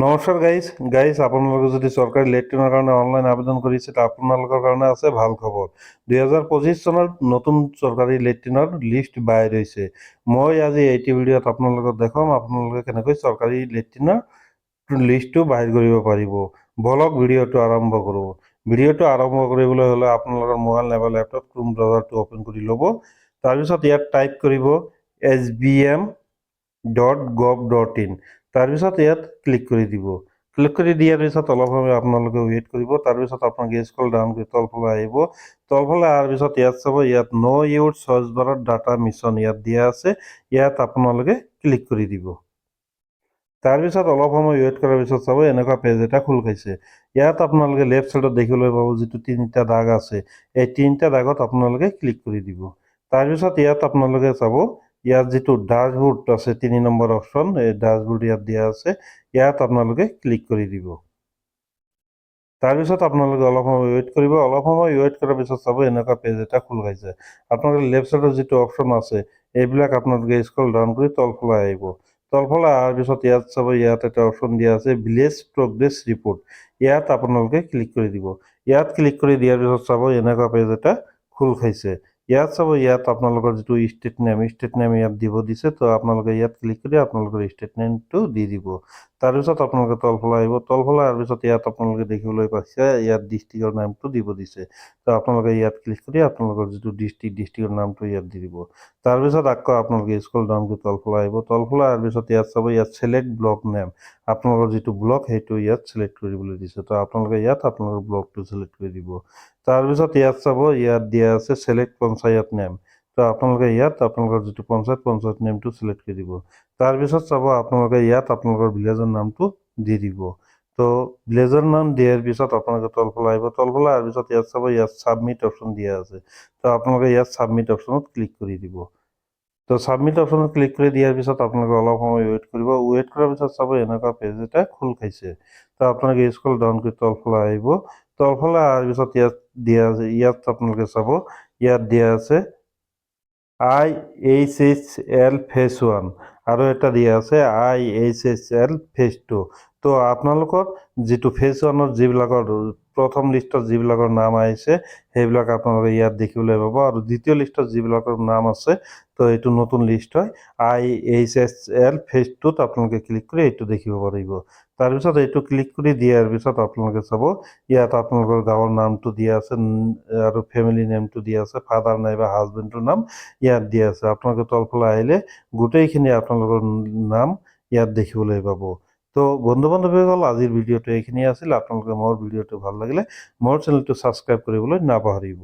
নমস্কাৰ গাইজ আপোনালোকে যদি চৰকাৰী লেট্ৰিনৰ কাৰণে অনলাইন আবেদন কৰিছে তা আপোনালোকৰ কাৰণে আছে ভাল খবৰ। 2025 চনৰ নতুন চৰকাৰী লেট্ৰিনৰ লিষ্ট বাহিৰ হৈছে। মই আজি এইটো ভিডিঅ'ত আপোনালোকক দেখাম আপোনালোকে কেনেকৈ চৰকাৰী লেট্ৰিনৰ লিষ্টটো বাহিৰ কৰিব পাৰিব। বলক ভিডিঅ'টো আৰম্ভ কৰোঁ। ভিডিঅ'টো আৰম্ভ কৰিবলৈ হ'লে আপোনালোকৰ মোবাইল নাইবা লেপটপ ক্ৰোম ব্ৰাউজাৰটো অ'পেন কৰি ল'ব। তাৰপিছত ইয়াত টাইপ কৰিব sbm.gov.in। তাৰপিছত ইয়াত ক্লিক কৰি দিব। ক্লিক কৰি দিয়াৰ পিছত অলপ সময় আপোনালোকে ৱেইট কৰিব। তাৰপিছত আপোনালোকে স্ক্ৰল ডাউন কৰি তলফালে আহিব। তলফালে অহাৰ পিছত ইয়াত চাব, ইয়াত ন' ইউৰ স্বচ্ছ ভাৰত ডাটা মিছন ইয়াত দিয়া আছে। ইয়াত আপোনালোকে ক্লিক কৰি দিব। তাৰপিছত অলপ সময় ৱেইট কৰাৰ পিছত চাব এনেকুৱা পেজ এটা খোল খাইছে। ইয়াত আপোনালোকে লেফ্ট চাইডত দেখিবলৈ পাব যিটো তিনিটা দাগ আছে, এই তিনিটা দাগত আপোনালোকে ক্লিক কৰি দিব। তাৰপিছত ইয়াত আপোনালোকে চাব, ইয়াত যিটো ডাছবোৰ্ড আছে 3 নম্বৰ অপশ্যন, এই ডাছবোৰ্ড ইয়াত দিয়া আছে, ইয়াত আপোনালোকে ক্লিক কৰি দিব। তাৰপিছত আপোনালোকে অলপ সময় ৱেইট কৰিব। অলপ সময় ৱেইট কৰাৰ পিছত চাব এনেকুৱা পেজ এটা খোল খাইছে। আপোনালোকে লেফ্ট চাইডৰ যিটো অপশ্যন আছে এইবিলাক আপোনালোকে স্ক্ৰল ডাউন কৰি তলফালে আহিব। তলফালে অহাৰ পিছত ইয়াত চাব, ইয়াত এটা অপশ্যন দিয়া আছে ভিলেজ প্ৰগ্ৰেছ ৰিপৰ্ট। ইয়াত আপোনালোকে ক্লিক কৰি দিব। ইয়াত ক্লিক কৰি দিয়াৰ পিছত চাব এনেকুৱা পেজ এটা খোল খাইছে। ইয়াত চাব, ইয়াত আপোনালোকৰ যিটো ষ্টেট নেম ইয়াত দিব দিছে, তো আপোনালোকে ইয়াত ক্লিক কৰি আপোনালোকৰ ষ্টেট নেমটো দি দিব। তাৰপিছত আপোনালোকে তলফালে আহিব। তলফালে অহাৰ পিছত ইয়াত আপোনালোকে দেখিবলৈ পাইছে ইয়াত ডিষ্ট্ৰিক্টৰ নামটো দিব দিছে, তো আপোনালোকে ইয়াত ক্লিক কৰি আপোনালোকৰ যিটো ডিষ্ট্ৰিক্টৰ নামটো ইয়াত দি দিব। তাৰপিছত আকৌ আপোনালোকে স্ক্ৰল ডাউন কৰি তলফালে আহিব। তলফালে অহাৰ পিছত ইয়াত চাব, ইয়াত ছিলেক্ট ব্লক নেম, আপোনালোকৰ যিটো ব্লক সেইটো ইয়াত ছিলেক্ট কৰিবলৈ দিছে, তো আপোনালোকে ইয়াত আপোনালোকৰ ব্লকটো ছিলেক্ট কৰি দিব। তাৰপিছত ইয়াত চাব, ইয়াত দিয়া আছে ছিলেক্ট পঞ্চায়ত নেম, তো আপোনালোকে ইয়াত আপোনালোকৰ যিটো পঞ্চায়ত নেমটো ছিলেক্ট কৰি দিব। তাৰপিছত চাব আপোনালোকে ইয়াত আপোনালোকৰ ভিলেজৰ নামটো দি দিব। তো ভিলেজৰ নাম দিয়াৰ পিছত আপোনালোকে তলফালে আহিব। তলফালে অহাৰ পিছত ইয়াত চাব, ইয়াত ছাবমিট অপশ্যন দিয়া আছে, তো আপোনালোকে ইয়াত ছাবমিট অপশ্যনত ক্লিক কৰি দিব। তো ছাবমিট অপশ্যনত ক্লিক কৰি দিয়াৰ পিছত আপোনালোকে অলপ সময় ৱেইট কৰিব। ৱেইট কৰাৰ পিছত চাব এনেকুৱা পেজ এটা খোল খাইছে, তো আপোনালোকে স্ক্ৰল ডাউন কৰি তলফালে আহিব। তলফালে অহাৰ পিছত ইয়াত দিয়া আছে, ইয়াত আপোনালোকে চাব, ইয়াত দিয়া আছে IHHL ফেজ 1 আৰু এটা দিয়া আছে IHHL ফেজ 2। তো আপোনালোকৰ যিটো ফেজ 1ৰ যিবিলাকৰ প্ৰথম লিষ্টত যিবিলাকৰ নাম আহিছে সেইবিলাক আপোনালোকে ইয়াত দেখিবলৈ পাব, আৰু দ্বিতীয় লিষ্টত যিবিলাকৰ নাম আছে তো এইটো নতুন লিষ্ট হয়। IHHL ফেজ 2ত আপোনালোকে ক্লিক কৰি এইটো দেখিব পাৰিব। তাৰপিছত এইটো ক্লিক কৰি দিয়াৰ পিছত আপোনালোকে চাব, ইয়াত আপোনালোকৰ গাঁৱৰ নামটো দিয়া আছে আৰু ফেমিলি নেমটো দিয়া আছে, ফাদাৰ নাইবা হাজবেণ্ডৰ নাম ইয়াত দিয়া আছে। আপোনালোকে তলফালে আহিলে গোটেইখিনি আপোনালোকৰ নাম ইয়াত দেখিবলৈ পাব। তো বন্ধু বান্ধৱীসকল, আজিৰ ভিডিঅ'টো এইখিনিয়ে আছিল। আপোনালোকে মোৰ ভিডিঅ'টো ভাল লাগিলে মোৰ চেনেলটো ছাবস্ক্ৰাইব কৰিবলৈ নাপাহৰিব।